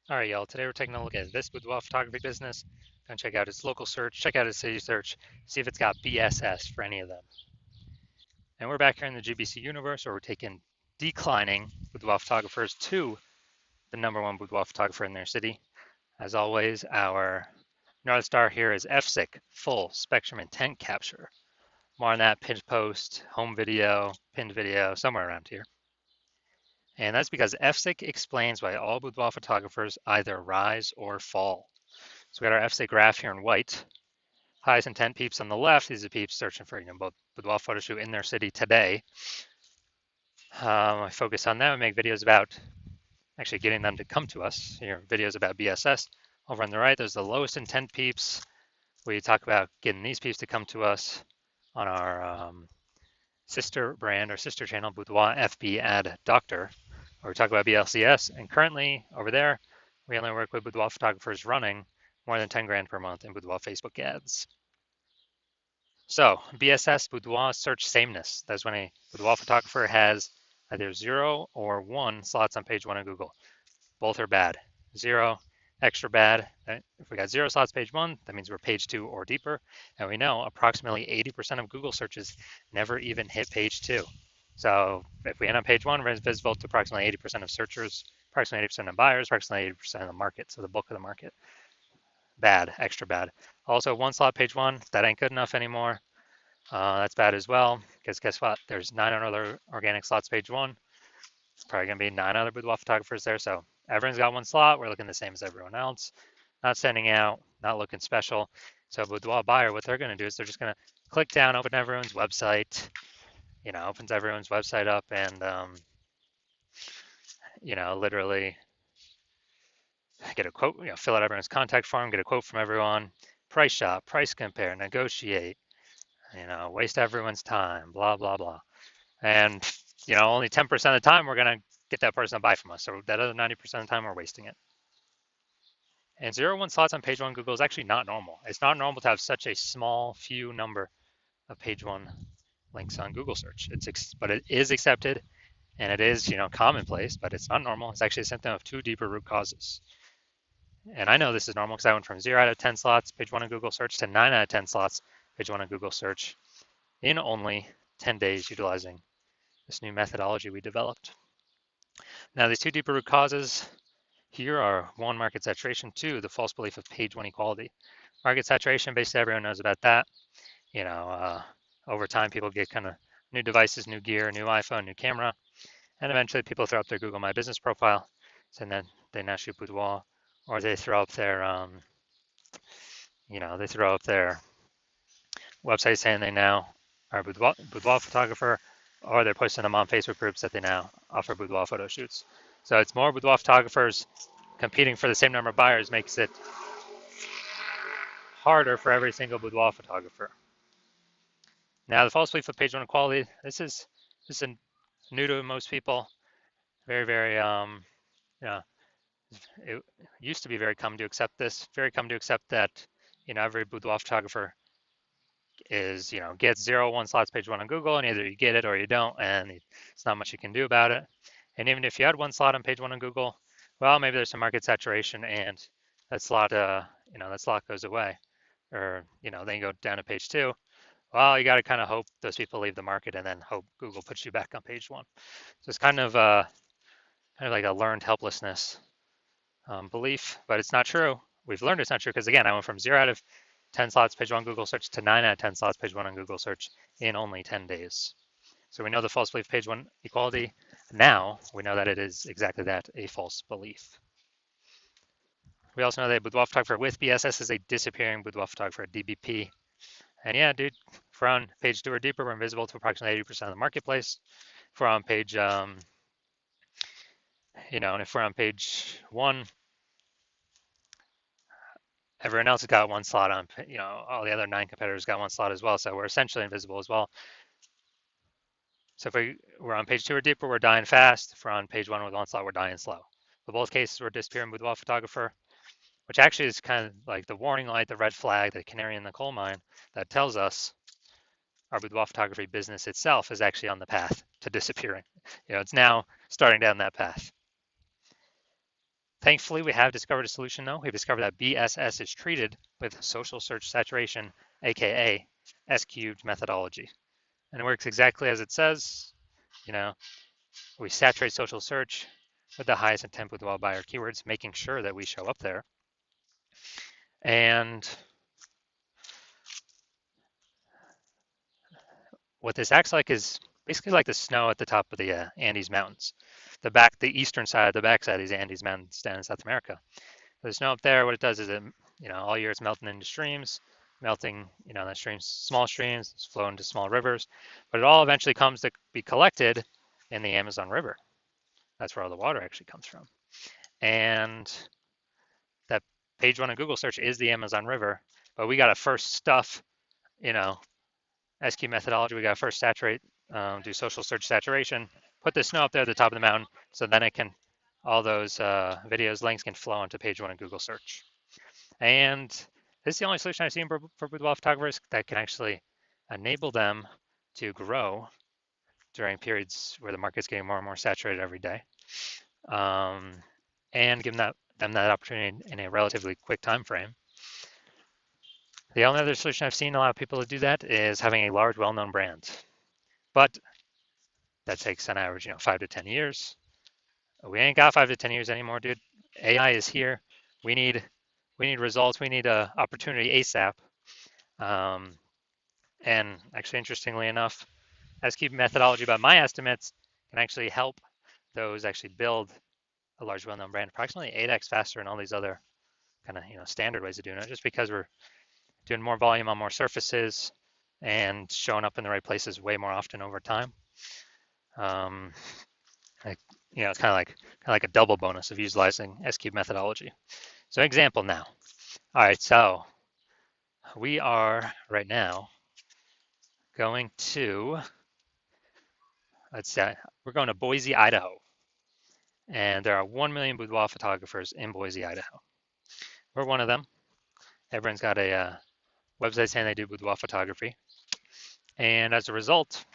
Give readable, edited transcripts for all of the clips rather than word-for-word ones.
All right, y'all. Today we're taking a look at this boudoir photography business. Gonna check out its local search, check out its city search, see if it's got BSS for any of them. And we're back here in the GBC universe where we're taking declining boudoir photographers to the #1 boudoir photographer in their city. As always, our North Star here is FSIC, full spectrum intent capture. More on that pinned post, home video, pinned video, somewhere around here. And that's because FSIC explains why all boudoir photographers either rise or fall. So we got our FSIC graph here in white. Highest intent peeps on the left. These are peeps searching for both boudoir photo shoot in their city today. I focus on them and make videos about actually getting them to come to us. Here, videos about BSS. Over on the right, there's the lowest intent peeps. We talk about getting these peeps to come to us on our sister brand or sister channel, Boudoir FB Ad Doctor, where we talk about BLCS. And currently, over there, we only work with boudoir photographers running more than 10 grand per month in boudoir Facebook ads. So BSS, boudoir search sameness. That's when a boudoir photographer has either 0 or 1 slots on page 1 of Google. Both are bad. 0, extra bad. If we got 0 slots page 1, that means we're page 2 or deeper. And we know approximately 80% of Google searches never even hit page 2. So if we end on page 1, we're visible to approximately 80% of searchers, approximately 80% of buyers, approximately 80% of the market, so the bulk of the market. Bad, extra bad. Also, 1 slot page 1, that ain't good enough anymore. That's bad as well, because guess what? There's 9 other organic slots page 1. It's probably going to be 9 other boudoir photographers there. So everyone's got 1 slot. We're looking the same as everyone else. Not standing out, not looking special. So a boudoir buyer, what they're going to do is they're just going to click down, open everyone's website, opens everyone's website up and, literally get a quote, fill out everyone's contact form, get a quote from everyone, price shop, price compare, negotiate, waste everyone's time, blah, blah, blah. And, only 10% of the time we're going to get that person to buy from us. So that other 90% of the time we're wasting it. And 0 1 slots on page 1 Google is actually not normal. It's not normal to have such a small few number of page 1 links on Google search. But it is accepted and it is, commonplace, but it's not normal. It's actually a symptom of 2 deeper root causes. And I know this is normal because I went from 0 out of 10 slots, page 1 on Google search, to 9 out of 10 slots, page 1 on Google search in only 10 days utilizing this new methodology we developed. Now, these 2 deeper root causes here are 1, market saturation, 2, the false belief of page 1 equality. Market saturation, basically everyone knows about that. Over time, people get kind of new devices, new gear, new iPhone, new camera, and eventually people throw up their Google My Business profile, so then they now shoot boudoir, or they throw up their, website saying they now are a boudoir photographer, or they're posting them on Facebook groups that they now offer boudoir photo shoots. So it's more boudoir photographers competing for the same number of buyers makes it harder for every single boudoir photographer. Now, the false belief of page 1 equality, this is new to most people. Very, very, it used to be very common to accept this, very common to accept that, every boudoir photographer is, gets 0 1 slots page 1 on Google, and either you get it or you don't, and it's not much you can do about it. And even if you had 1 slot on page 1 on Google, well, maybe there's some market saturation and that slot, that slot goes away, or, then you go down to page 2. Well, you got to kind of hope those people leave the market and then hope Google puts you back on page 1. So it's kind of like a learned helplessness belief, but it's not true. We've learned it's not true because, again, I went from 0 out of 10 slots page 1 Google search to 9 out of 10 slots page 1 on Google search in only 10 days. So we know the false belief page 1 equality. Now we know that it is exactly that, a false belief. We also know that a boudoir photographer with BSS is a disappearing boudoir photographer, DBP. And yeah, dude, if we're on page 2 or deeper, we're invisible to approximately 80% of the marketplace. If we're on page, and if we're on page 1, everyone else has got 1 slot on, all the other 9 competitors got 1 slot as well. So we're essentially invisible as well. So if we're on page 2 or deeper, we're dying fast. If we're on page 1 with 1 slot, we're dying slow. In both cases, we're disappearing boudoir photographer, which actually is kind of like the warning light, the red flag, the canary in the coal mine that tells us our boudoir photography business itself is actually on the path to disappearing. It's now starting down that path. Thankfully, we have discovered a solution though. We've discovered that BSS is treated with social search saturation, aka S cubed methodology. And it works exactly as it says. You know, we saturate social search with the highest intent Boudoir buyer keywords, making sure that we show up there. And what this acts like is basically like the snow at the top of the Andes Mountains, the eastern side, the backside of these Andes Mountains down in South America. The snow up there, what it does is it, all year it's melting into streams, melting, the streams, small streams, it's flowing into small rivers, but it all eventually comes to be collected in the Amazon River. That's where all the water actually comes from. And that page one in Google search is the Amazon River, but we got to first stuff, you know, SQ methodology. We got to first saturate, do social search saturation, put the snow up there at the top of the mountain, so then it can, all those videos, links can flow into page one in Google search. And this is the only solution I've seen for boudoir photographers that can actually enable them to grow during periods where the market's getting more and more saturated every day, and give them that opportunity in a relatively quick time frame. The only other solution I've seen allow people to do that is having a large, well-known brand, but that takes on average, 5 to 10 years. We ain't got 5 to 10 years anymore, dude. AI is here. We need results. We need a opportunity ASAP. And actually, interestingly enough, SQ methodology, by my estimates, can actually help those actually build a large, well-known brand approximately 8x faster than all these other kind of, standard ways of doing it, just because we're doing more volume on more surfaces and showing up in the right places way more often over time. It's kind of like a double bonus of utilizing S-cube methodology. So example now. All right, so we are right now going to, let's say, we're going to Boise, Idaho. And there are 1 million boudoir photographers in Boise, Idaho. We're one of them. Everyone's got a website saying they do boudoir photography. And as a result,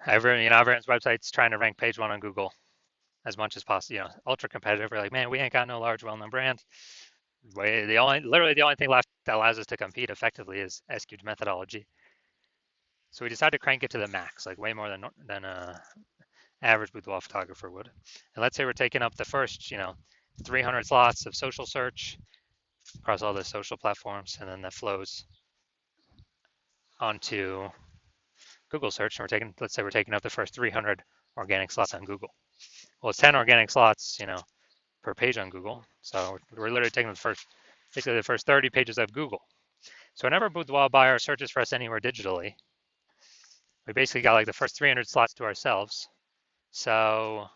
everyone's website's trying to rank page one on Google as much as possible. Ultra competitive. We're like, man, we ain't got no large, well-known brand. Literally the only thing left that allows us to compete effectively is SQ's methodology. So we decided to crank it to the max, like way more than average boudoir photographer would. And let's say we're taking up the first, 300 slots of social search across all the social platforms, and then that flows onto Google search. And let's say we're taking up the first 300 organic slots on Google. Well, it's 10 organic slots, per page on Google. So we're literally taking basically the first 30 pages of Google. So whenever a boudoir buyer searches for us anywhere digitally, we basically got like the first 300 slots to ourselves. So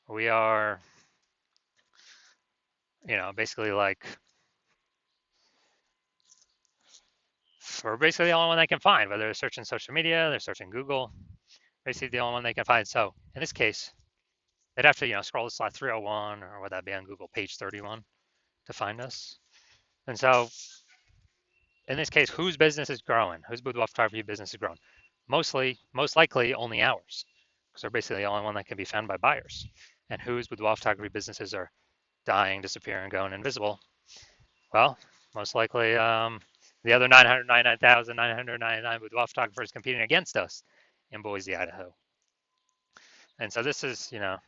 we are, basically like, we're basically the only one they can find, whether they're searching social media, they're searching Google, basically the only one they can find. So in this case, they'd have to, scroll to slot 301, or would that be on Google page 31 to find us? And so in this case, whose business is growing? Whose boudoir photography business is growing? Most likely only ours, because we're basically the only one that can be found by buyers. And whose boudoir photography businesses are dying, disappearing, going invisible? Well, most likely the other 999,999 boudoir photographers competing against us in Boise, Idaho. And so this is, kind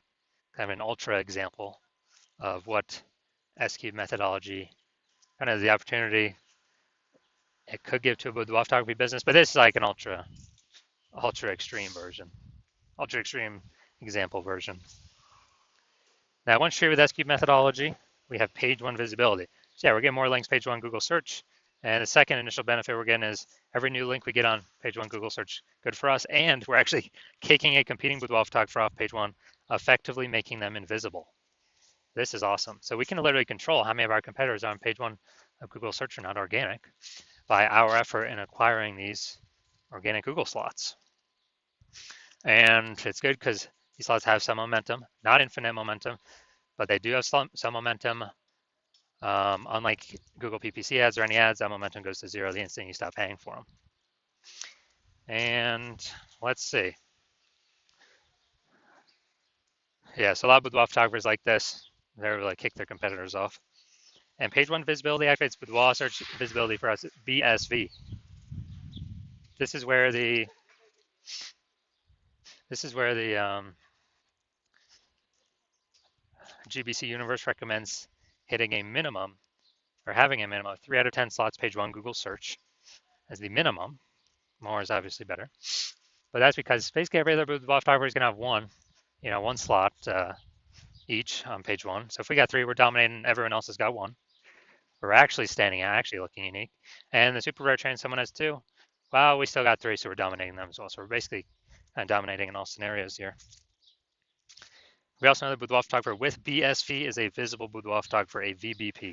of an ultra example of what S-cube methodology, kind of the opportunity it could give to a boudoir photography business, but this is like an ultra extreme version, ultra extreme example version. Now, once treated with S-cube methodology, we have page one visibility. So yeah, we're getting more links page one Google search. And the second initial benefit we're getting is every new link we get on page one Google search, good for us. And we're actually kicking a competing boudoir photographer off page one, effectively making them invisible. This is awesome. So we can literally control how many of our competitors are on page one of Google search are not organic by our effort in acquiring these organic Google slots. And it's good because these slots have some momentum, not infinite momentum, but they do have some momentum. Unlike Google PPC ads or any ads, that momentum goes to zero the instant you stop paying for them. And let's see. Yeah, so a lot of boudoir photographers like this. They're like kick their competitors off. And page one visibility activates boudoir search visibility for us BSV. This is where the GBC universe recommends hitting a minimum or having a minimum of 3 out of 10 slots page one Google search as the minimum. More is obviously better, but that's because basically every other boudoir photographer is going to have one slot each on page one. So if we got 3, we're dominating. Everyone else has got 1. We're actually standing out, actually looking unique. And the super rare train, someone has 2. Well, we still got 3, so we're dominating them as well. So we're basically dominating in all scenarios here. We also know that boudoir photographer with BSV is a visible boudoir photographer, a VBP.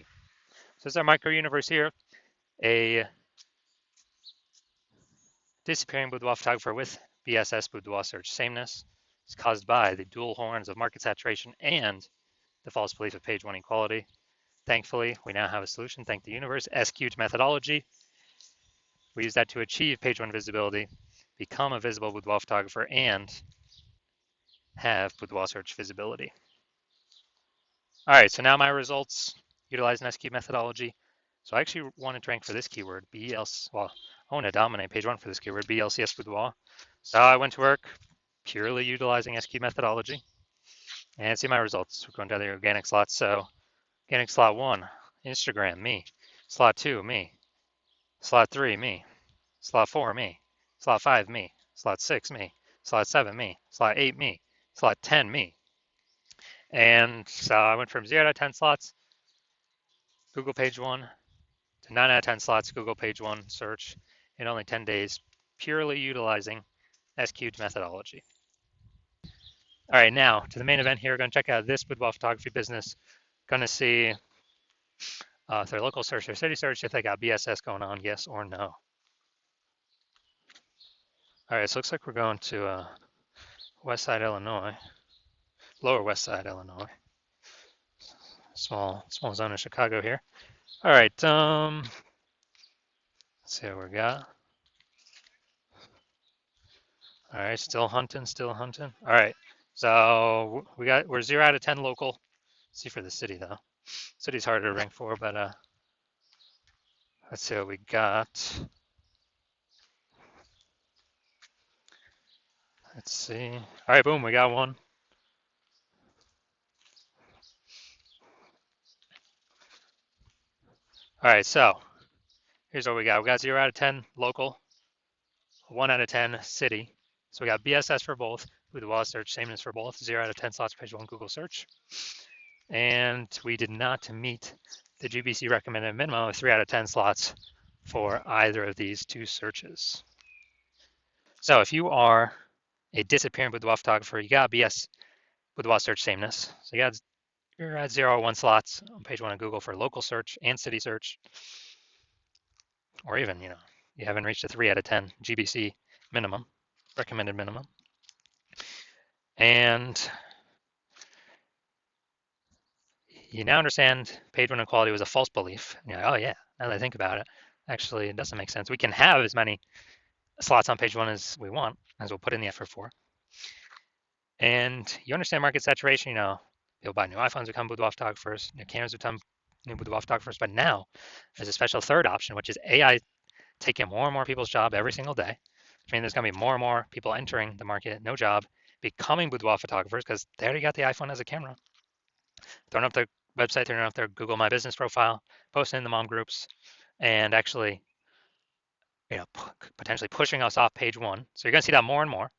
So this is our micro universe here. A disappearing boudoir photographer with BSS boudoir search sameness is caused by the dual horns of market saturation and the false belief of page one equality. Thankfully, we now have a solution. Thank the universe. SQ'd methodology. We use that to achieve page one visibility, become a visible boudoir photographer, and have boudoir search visibility. All right, so now my results utilize an SQ methodology. So I actually wanted to rank for this keyword, well, I want to dominate page one for this keyword, BLCS boudoir. So I went to work purely utilizing SQ methodology and see my results. We're going down the organic slots. So organic slot 1, Instagram, me. Slot 2, me. Slot 3, me. Slot 4, me. Slot 5, me. Slot 6, me. Slot 7, me. Slot 8, me. Slot 10, me. And so I went from 0 to 10 slots, Google page one, to 9 out of 10 slots, Google page one search in only 10 days, purely utilizing SQ'd methodology. All right, now to the main event here. We're going to check out this boudoir photography business. Going to see if their local search or city search, if they got BSS going on, yes or no. All right, so it looks like we're going to West Side, Illinois, Lower West Side, Illinois. Small zone of Chicago here. All right, let's see what we got. All right, still hunting. All right, so we're 0 out of 10 local. Let's see for the city though. City's harder to rank for, but let's see what we got. Let's see. All right, boom, we got one. All right, so here's what we got. We got 0 out of 10 local, 1 out of 10 city. So we got BSS for both, boudoir search, sameness for both, 0 out of 10 slots page one Google search. And we did not meet the GBC recommended minimum of 3 out of 10 slots for either of these 2 searches. So if you are a disappearing boudoir photographer, you got BS boudoir search sameness. So you're at 0 or 1 slots on page one of Google for local search and city search, or even you haven't reached a 3 out of 10 GBC minimum, recommended minimum. And you now understand page one equality was a false belief. You're like, oh yeah, now that I think about it, actually it doesn't make sense. We can have as many slots on page one as we want, as we'll put in the effort for. And you understand market saturation. People buy new iPhones, become boudoir photographers, new cameras become new boudoir photographers. But now there's a special third option, which is AI taking more and more people's job every single day, which means there's going to be more and more people entering the market, no job, becoming boudoir photographers because they already got the iPhone as a camera, throwing up their website, throwing up their Google My Business profile, posting in the mom groups, and actually potentially pushing us off page one. So you're going to see that more and more.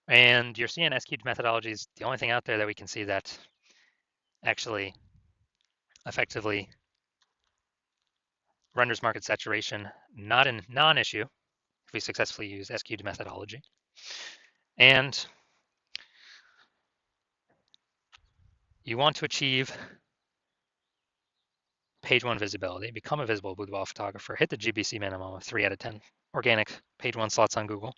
And you're seeing SQ'd methodology is the only thing out there that we can see that actually effectively renders market saturation not a non-issue if we successfully use SQ'd methodology. And you want to achieve page one visibility, become a visible boudoir photographer, hit the GBC minimum of 3 out of 10 organic page one slots on Google,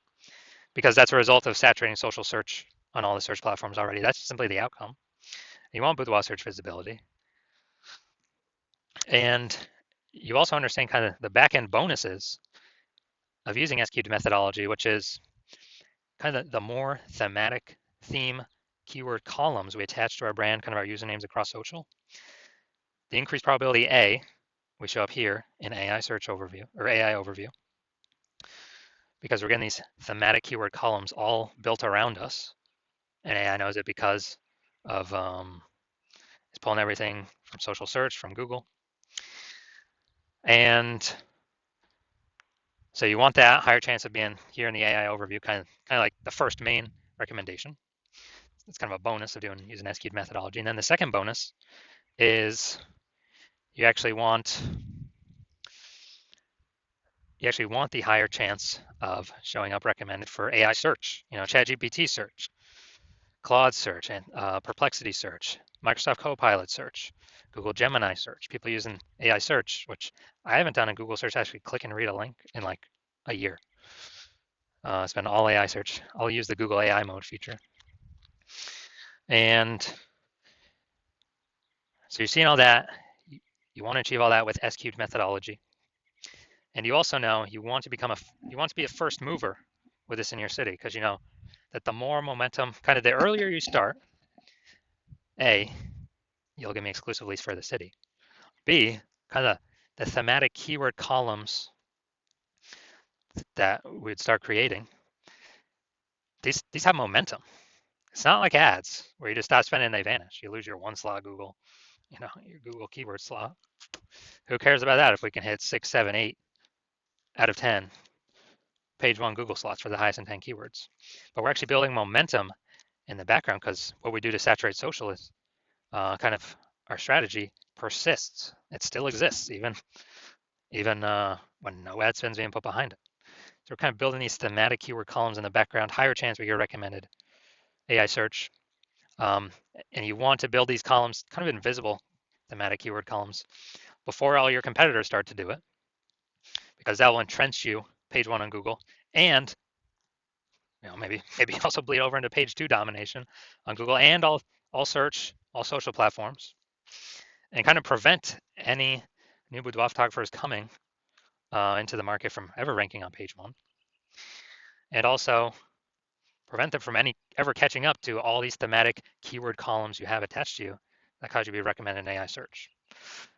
because that's a result of saturating social search on all the search platforms already. That's simply the outcome. You want boudoir search visibility. And you also understand kind of the back-end bonuses of using SQ'd methodology, which is kind of the more thematic theme keyword columns we attach to our brand, kind of our usernames across social, the increased probability A, we show up here in AI search overview or AI overview, because we're getting these thematic keyword columns all built around us. And AI knows it because of it's pulling everything from social search, from Google. And so you want that higher chance of being here in the AI overview, kind of like the first main recommendation. It's kind of a bonus of using SQ'd methodology. And then the second bonus is you actually want the higher chance of showing up recommended for AI search, ChatGPT search, Claude search, and Perplexity search, Microsoft Copilot search, Google Gemini search, people using AI search, which I haven't done a Google search, actually click and read a link in like a year. It's been all AI search. I'll use the Google AI mode feature. And so you're seeing all that. You want to achieve all that with SQ'd methodology. And you also know you want to be a first mover with this in your city, because you know that the more momentum, kind of the earlier you start, A, you'll give me exclusive leads for the city. B, kind of the thematic keyword columns that we'd start creating, these have momentum. It's not like ads where you just stop spending and they vanish. You lose your one slot Google, your Google keyword slot. Who cares about that if we can hit 6, 7, 8 out of 10 page one Google slots for the highest intent keywords? But we're actually building momentum in the background, because what we do to saturate social is kind of our strategy persists. It still exists even when no ad spend is being put behind it. So we're kind of building these thematic keyword columns in the background, higher chance we get recommended AI search. And you want to build these columns, kind of invisible thematic keyword columns, before all your competitors start to do it, because that will entrench you page one on Google, and maybe also bleed over into page 2 domination on Google and all search, all social platforms, and kind of prevent any new boudoir photographers coming into the market from ever ranking on page 1, and also prevent them from ever catching up to all these thematic keyword columns you have attached to you that cause you to be recommended in AI search.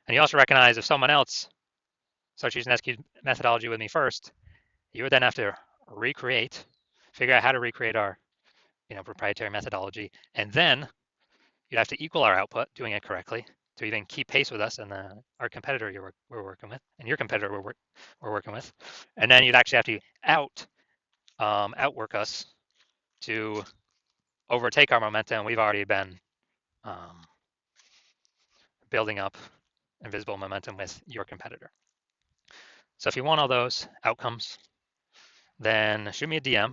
And you also recognize if someone else starts using SQ methodology with me first, you would then have to figure out how to recreate our proprietary methodology, and then you'd have to equal our output doing it correctly to even keep pace with us and our competitor we're working with, and your competitor we're working with. And then you'd actually have to outwork us to overtake our momentum we've already been building up invisible momentum with your competitor. So if you want all those outcomes, then shoot me a DM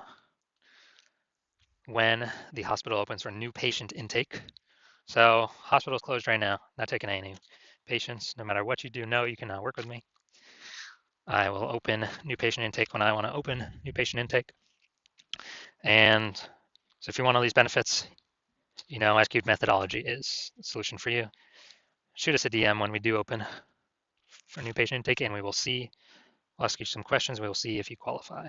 when the hospital opens for new patient intake. So hospital's closed right now, not taking any patients. No matter what you do, know you can now work with me. I will open new patient intake when I want to open new patient intake. And so if you want all these benefits, SQ'd methodology is the solution for you. Shoot us a DM when we do open for new patient intake, and we'll ask you some questions. We will see if you qualify.